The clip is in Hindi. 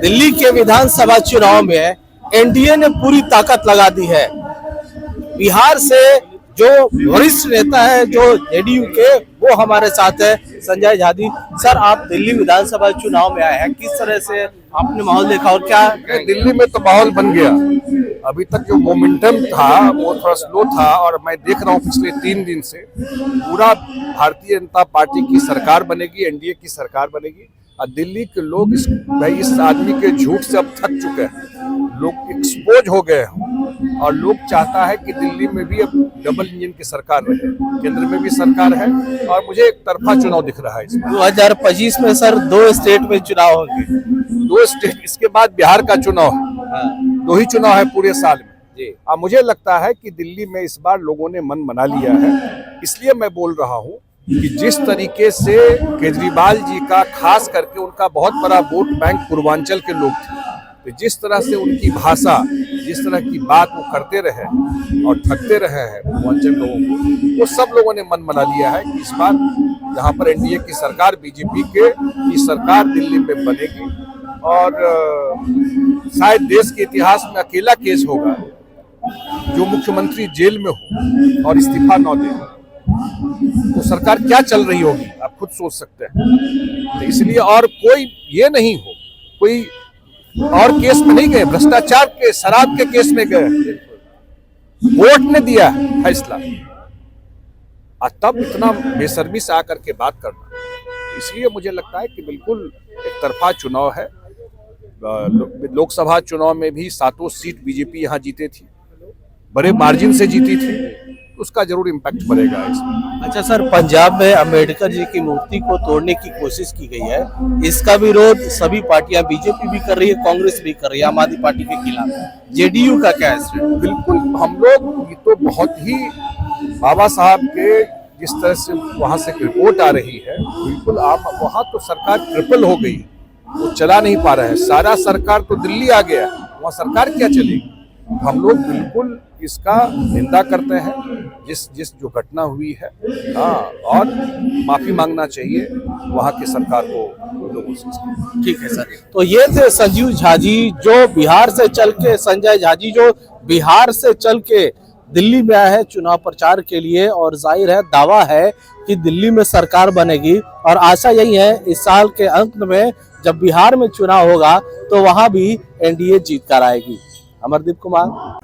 दिल्ली के विधानसभा चुनाव में एनडीए ने पूरी ताकत लगा दी है। बिहार से जो वरिष्ठ नेता है जो जेडीयू के, वो हमारे साथ है, संजय झाजी। सर, आप दिल्ली विधानसभा चुनाव में आए हैं, किस तरह से आपने माहौल देखा और क्या? दिल्ली में तो माहौल बन गया। अभी तक जो मोमेंटम था वो थोड़ा स्लो था, और मैं देख रहा हूँ पिछले 3 दिन से पूरा भारतीय जनता पार्टी की सरकार बनेगी, एनडीए की सरकार बनेगी। और दिल्ली के लोग इस आदमी के झूठ से अब थक चुके हैं, लोग एक्सपोज हो गए हैं, और लोग चाहता है कि दिल्ली में भी अब डबल इंजन की सरकार रहे, केंद्र में भी सरकार है, और मुझे एक तरफा चुनाव दिख रहा है। 2025 में सर 2 स्टेट में चुनाव होंगे, 2 स्टेट, इसके बाद बिहार का चुनाव है। 2 ही चुनाव है पूरे साल में जी। अब मुझे लगता है कि दिल्ली में इस बार लोगों ने मन बना लिया है, इसलिए मैं बोल रहा हूँ कि जिस तरीके से केजरीवाल जी का, खास करके उनका बहुत बड़ा वोट बैंक पूर्वांचल के लोग थे, तो जिस तरह से उनकी भाषा, जिस तरह की बात वो करते रहे और ठगते रहे हैं पूर्वांचल लोगों को, वो सब लोगों ने मन बना लिया है कि इस बार यहाँ पर एनडीए की सरकार, बीजेपी की सरकार दिल्ली में बनेगी। और शायद देश के इतिहास में अकेला केस होगा जो मुख्यमंत्री जेल में हो और इस्तीफा न दे, तो सरकार क्या चल रही होगी आप खुद सोच सकते हैं। तो इसलिए, और कोई ये नहीं हो, कोई और केस में नहीं गए, भ्रष्टाचार के, शराब के केस में गए, कोर्ट ने दिया फैसला, और तब इतना बेशर्मी से आकर के बात करना। इसलिए मुझे लगता है कि बिल्कुल एक तरफा चुनाव है। लोकसभा चुनाव में भी 7 सीट बीजेपी यहाँ जीती थी, बड़े मार्जिन से जीती थी, उसका जरूर इम्पैक्ट पड़ेगा इसमें। अच्छा सर, पंजाब में अम्बेडकर जी की मूर्ति को तोड़ने की कोशिश की गई है, इसका विरोध सभी पार्टियां, बीजेपी भी कर रही है, कांग्रेस भी कर रही है, आम आदमी पार्टी के खिलाफ। जेडीयू का क्या है? बिल्कुल, हम लोग ये तो बहुत ही बाबा साहब के जिस तरह से वहाँ से रिपोर्ट आ रही है, बिल्कुल आप वहाँ तो सरकार ट्रिपल हो गई, वो चला नहीं पा रहा है। सारा सरकार तो दिल्ली आ गया, वहाँ सरकार क्या चलेगी? हम लोग बिल्कुल इसका निंदा करते हैं, जिस जो घटना हुई है। हाँ, और माफी मांगना चाहिए वहाँ की सरकार को लोगों से। ठीक है सर, तो ये थे संजीव झाजी जो बिहार से चल के, संजय झाजी जो बिहार से चल के दिल्ली में आए हैं चुनाव प्रचार के लिए, और जाहिर है दावा है कि दिल्ली में सरकार बनेगी, और आशा यही है इस साल के अंत में जब बिहार में चुनाव होगा तो वहां भी एनडीए जीत कर आएगी। अमरदीप कुमार।